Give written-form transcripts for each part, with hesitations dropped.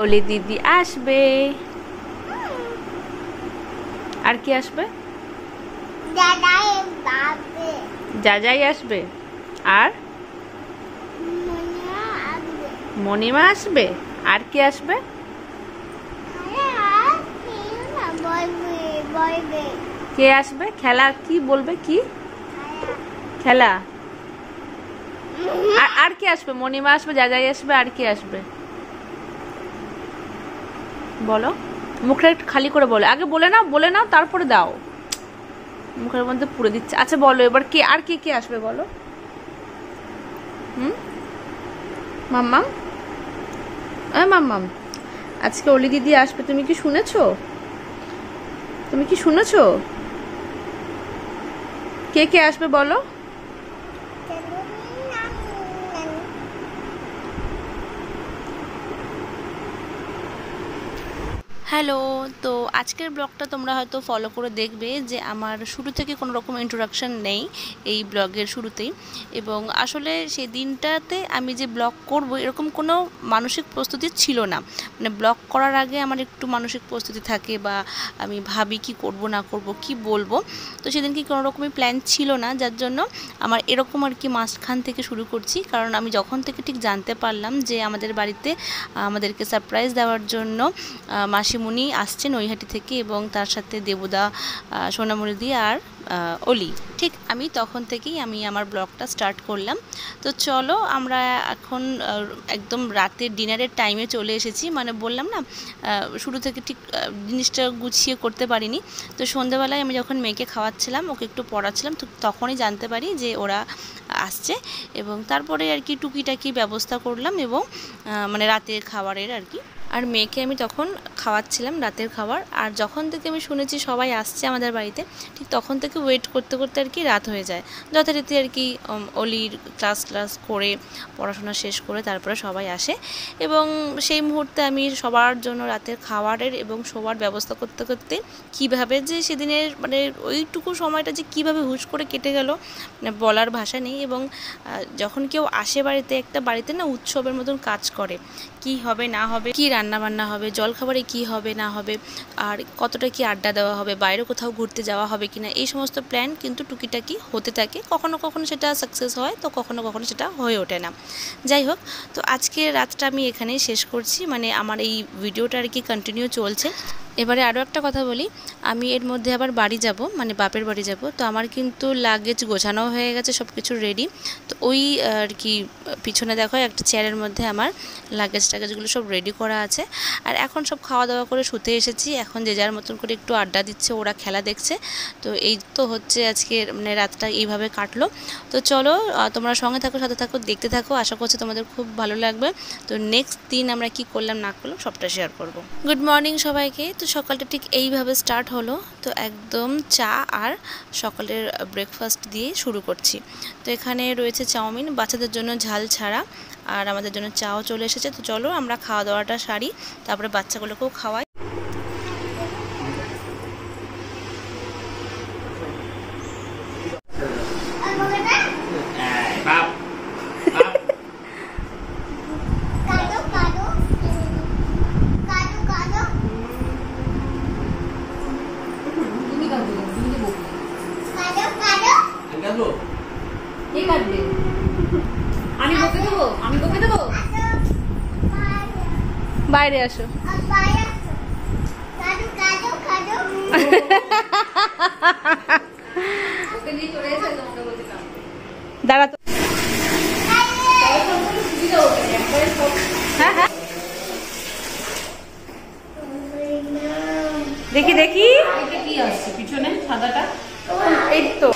ওলি দিদি আসবে। আর কি আসবে? জাজাই আসবে। আর মনিমা আসবে। আর কি আসবে? কে আসবে? খেলা কি বলবে? কি খেলা? আর কি আসবে? মনিমা আসবে, জাজাই আসবে, আর কি আসবে বলো। মুখটা একটু খালি করে বলো। আগে বলে নাও তারপরে দাও। মুখের মধ্যে পুরে দিচ্ছে। আচ্ছা বলো এবার কে আর কে কে আসবে বলো। মাম্মাম, মাম্মাম, আজকে অলি দিদি আসবে। তুমি কি শুনেছো? কে কে আসবে বলো। হ্যালো। তো আজকের ব্লগটা তোমরা হয়তো ফলো করে দেখবে যে আমার শুরু থেকে কোনো রকম ইন্ট্রোডাকশন নেই এই ব্লগের শুরুতেই। এবং আসলে সেই দিনটাতে আমি যে ব্লগ করব এরকম কোনো মানসিক প্রস্তুতি ছিল না। মানে ব্লগ করার আগে আমার একটু মানসিক প্রস্তুতি থাকে, বা আমি ভাবি কি করব না করব, কি বলবো। তো সেদিন কি কোনো রকমই প্ল্যান ছিল না, যার জন্য আমার এরকম আর কি মাঝখান থেকে শুরু করছি। কারণ আমি যখন থেকে ঠিক জানতে পারলাম যে আমাদের বাড়িতে আমাদেরকে সারপ্রাইজ দেওয়ার জন্য মাসিমণি আসছে নৈহাটি থেকে, এবং তার সাথে দেবুদা, সোনামুরদি আর অলি, ঠিক আমি তখন থেকেই আমি আমার ব্লগটা স্টার্ট করলাম। তো চলো আমরা এখন একদম রাতের ডিনারের টাইমে চলে এসেছি। মানে বললাম না শুরু থেকে ঠিক জিনিসটা গুছিয়ে করতে পারিনি। তো সন্ধ্যেবেলায় আমি যখন মেয়েকে খাওয়াচ্ছিলাম, ওকে একটু পড়াচ্ছিলাম, তো তখনই জানতে পারি যে ওরা আসছে। এবং তারপরে আর কি টুকিটাকি ব্যবস্থা করলাম, এবং মানে রাতের খাবারের আর কি। আর মেয়েকে আমি তখন খাওয়াচ্ছিলাম রাতের খাবার। আর যখন থেকে আমি শুনেছি সবাই আসছে আমাদের বাড়িতে, ঠিক তখন থেকে ওয়েট করতে করতে আর কি রাত হয়ে যায়। যথারীতি আর কি অলির ক্লাস করে পড়াশোনা শেষ করে তারপরে সবাই আসে। এবং সেই মুহূর্তে আমি সবার জন্য রাতের খাবারের এবং শোবার ব্যবস্থা করতে করতে কীভাবে যে সেদিনের মানে ওইটুকু সময়টা যে কীভাবে হুশ করে কেটে গেল মানে বলার ভাষা নেই। এবং যখন কেউ আসে বাড়িতে, একটা বাড়িতে না উৎসবের মতন কাজ করে, কি হবে না হবে, কি রান্নাবান্না হবে, জলখাবারে কি হবে না হবে, আর কতটা কি আড্ডা দেওয়া হবে, বাইরে কোথাও ঘুরতে যাওয়া হবে কিনা, এই সমস্ত প্ল্যান কিন্তু টুকিটাকি হতে থাকে। কখনো কখনো সেটা সাকসেস হয়, তো কখনো কখনো সেটা হয়ে ওঠে না। যাই হোক, তো আজকে রাতটা আমি এখানেই শেষ করছি। মানে আমার এই ভিডিওটা আর কি কন্টিনিউ চলছে। এবারে আরও একটা কথা বলি, আমি এর মধ্যে আবার বাড়ি যাব, মানে বাপের বাড়ি যাব। তো আমার কিন্তু লাগেজ গোছানো হয়ে গেছে, সব কিছু রেডি। তো ওই আর কি পিছনে দেখো একটা চেয়ারের মধ্যে আমার লাগেজগুলো সব রেডি করা আছে। আর এখন সব খাওয়া দাওয়া করে শুতে এসেছি। এখন যে যার মতন করে একটু আড্ডা দিচ্ছে, ওরা খেলা দেখছে। তো এই তো হচ্ছে আজকের মানে রাতটা এইভাবে কাটলো। তো চলো তোমরা সঙ্গে থাকো, সাথে থাকো, দেখতে থাকো। আশা করছি তোমাদের খুব ভালো লাগবে। তো নেক্সট দিন আমরা কি করলাম না করলাম সবটা শেয়ার করব। গুড মর্নিং সবাইকে। তো সকালটা ঠিক এইভাবে স্টার্ট হলো। তো একদম চা আর সকালের ব্রেকফাস্ট দিয়ে শুরু করছি। তো এখানে রয়েছে চাউমিন, বাচ্চাদের জন্য ঝাল ছাড়া, আর আমাদের জন্য চাও চলে এসেছে। তো চলো আমরা খাওয়া দাওয়াটা সারি, তারপরে বাচ্চাগুলোকেও খাওয়াই। বাইরে আসো। দাঁড়া তো। হ্যাঁ হ্যাঁ, দেখি দেখি কি আসছে পিছনে সাদাটা। এই তো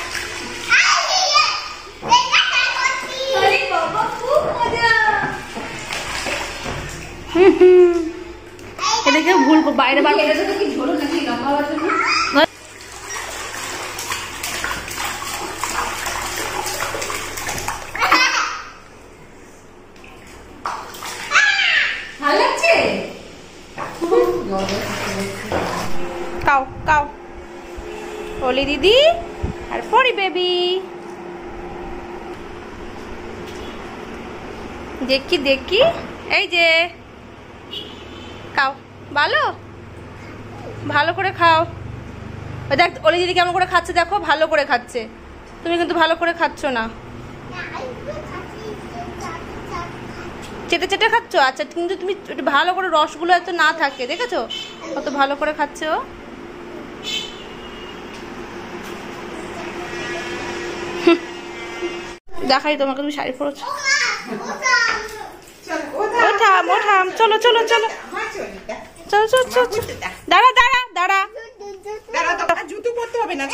এদিকে ভুল বাইরে বার করে তো কি ঝোল নাকি লম্বা হওয়ার জন্য। ভালো লাগছে। কাও কাও ওলি দিদি আর ফরি বেবি। দেখি দেখি, এই যে ভালো, ভালো করে খাও। দেখ অলি দিদি কেমন করে খাচ্ছে, দেখো ভালো করে খাচ্ছে, তুমি কিন্তু ভালো করে খাচ্ছ না। চেটে চেটে খাচ্ছ? আচ্ছা, কিন্তু তুমি ভালো করে রসগুলো এত না থাকে, দেখেছো কত ভালো করে খাচ্ছে ও। দেখাই তোমাকে, তুমি শাড়ি পরেছো। ওঠাম ওঠাম, চলো চলো চলো চলো চলো চলো। দাঁড়া দাঁড়া দাঁড়া, জুতো পরতে হবে না।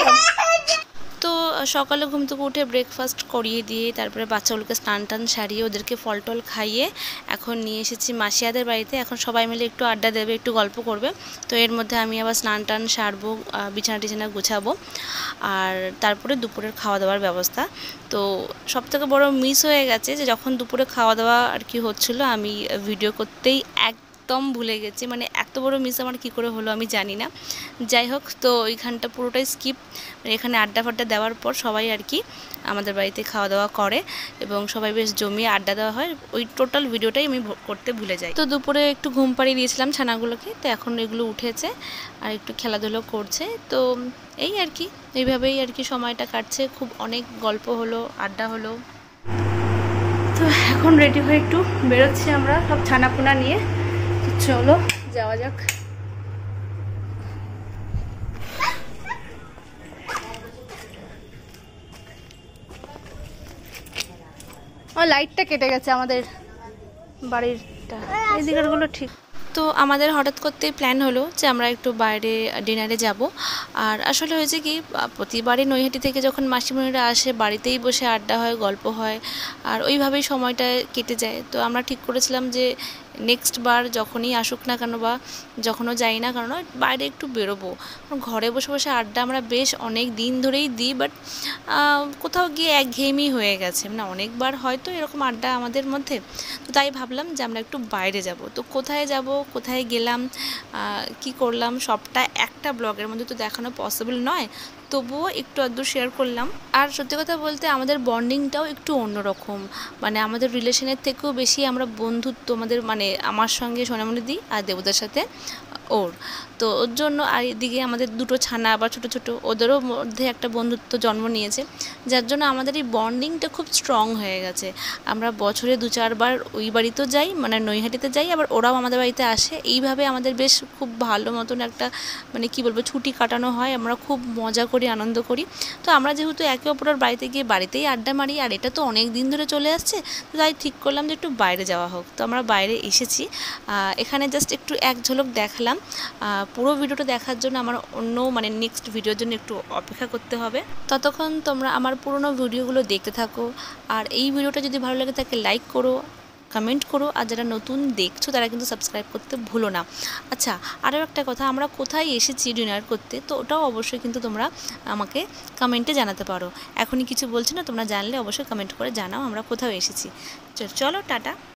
তো সকালে ঘুম থেকে উঠে ব্রেকফাস্ট করিয়ে দিয়ে তারপরে বাচ্চাগুলোকে স্নান টান সারিয়ে ওদেরকে ফল টল খাইয়ে এখন নিয়ে এসেছি মাসিয়াদের বাড়িতে। এখন সবাই মিলে একটু আড্ডা দেবে, একটু গল্প করবে। তো এর মধ্যে আমি আবার স্নান টান সারবো, বিছানা টিছানা গুছাবো, আর তারপরে দুপুরের খাওয়া দাওয়ার ব্যবস্থা। তো সবথেকে বড় মিস হয়ে গেছে যে যখন দুপুরে খাওয়া দাওয়া আর কি হচ্ছিলো, আমি ভিডিও করতেই একদম ভুলে গেছি। মানে এত বড় মিস আমার কি করে হলো আমি জানি না। যাই হোক, তো ওইখানটা পুরোটাই স্কিপ। এখানে আড্ডা ফাড্ডা দেওয়ার পর সবাই আর কি আমাদের বাড়িতে খাওয়া দাওয়া করে এবং সবাই বেশ জমিয়ে আড্ডা দেওয়া হয়। ওই টোটাল ভিডিওটাই আমি করতে ভুলে যাই। তো দুপুরে একটু ঘুম পাড়িয়ে দিয়েছিলাম ছানাগুলোকে, তো এখন এগুলো উঠেছে আর একটু খেলাধুলো করছে। তো এই আর কি, এইভাবেই আর কি সময়টা কাটছে। খুব অনেক গল্প হলো, আড্ডা হলো। তো এখন রেডি হয়ে একটু বেরোচ্ছি আমরা সব ছানাপোনা নিয়ে। তো চলো যাওয়া যাক। লাইটটা কেটে গেছে আমাদের বাড়িরটা, এই দিকেরগুলো ঠিক। তো আমাদের হঠাৎ করতেই প্ল্যান হলো যে আমরা একটু বাইরে ডিনারে যাব। আর আসলে হয়েছে কি, প্রতিবারই নৈহাটি থেকে যখন মাসিমণিরা আসে বাড়িতেই বসে আড্ডা হয়, গল্প হয়, আর ওইভাবেই সময়টা কেটে যায়। তো আমরা ঠিক করেছিলাম যে নেক্সট বার যখনই আসুক না কেন বা যখনও যাই না কেন বাইরে একটু বেরোবো। ঘরে বসে বসে আড্ডা আমরা বেশ অনেক দিন ধরেই দিই, বাট কোথাও গিয়ে একঘেয়েমি হয়ে গেছে। মানে অনেকবার হয়তো এরকম আড্ডা আমাদের মধ্যে। তো তাই ভাবলাম যে আমরা একটু বাইরে যাব। তো কোথায় যাব, কোথায় গেলাম, কি করলাম, সবটা একটা ব্লগের মধ্যে তো দেখানো পসিবল নয়, তবুও একটু আধটু শেয়ার করলাম। আর সত্যি কথা বলতে আমাদের বন্ডিংটাও একটু অন্যরকম। মানে আমাদের রিলেশনের থেকেও বেশি আমরা বন্ধুত্ব, আমাদের মানে আমার সঙ্গে সোনামণিদি আর দেবতার সাথে ওর। তো ওর জন্য আর এদিকে আমাদের দুটো ছানা আবার ছোটো ছোটো, ওদেরও মধ্যে একটা বন্ধুত্ব জন্ম নিয়েছে, যার জন্য আমাদের এই বন্ডিংটা খুব স্ট্রং হয়ে গেছে। আমরা বছরে 2-4 বার ওই বাড়িতেও যাই, মানে নৈহাটিতে যাই, আবার ওরাও আমাদের বাড়িতে আসে। এইভাবে আমাদের বেশ খুব ভালো মতন একটা মানে কি বলবো ছুটি কাটানো হয়। আমরা খুব মজা করি, আনন্দ করি। তো আমরা যেহেতু একে অপরের বাড়িতে গিয়ে বাড়িতেই আড্ডা মারি, আর এটা তো অনেক দিন ধরে চলে আসছে, তো তাই ঠিক করলাম যে একটু বাইরে যাওয়া হোক। তো আমরা বাইরে এসেছি, এখানে জাস্ট একটু এক ঝলক দেখালাম। পুরো ভিডিওটা দেখার জন্য আমার অন্য মানে নেক্সট ভিডিওর জন্য একটু অপেক্ষা করতে হবে। ততক্ষণ তোমরা আমার পুরনো ভিডিওগুলো দেখতে থাকো। আর এই ভিডিওটা যদি ভালো লাগে থাকে লাইক করো, কমেন্ট করো, আর যারা নতুন দেখছো তারা কিন্তু সাবস্ক্রাইব করতে ভুলো না। আচ্ছা, আরও একটা কথা, আমরা কোথায় এসেছি ডিনার করতে, তো ওটাও অবশ্যই কিন্তু তোমরা আমাকে কমেন্টে জানাতে পারো। এখনই কিছু বলছি না, তোমরা জানলে অবশ্যই কমেন্ট করে জানাও আমরা কোথাও এসেছি। চলো টাটা।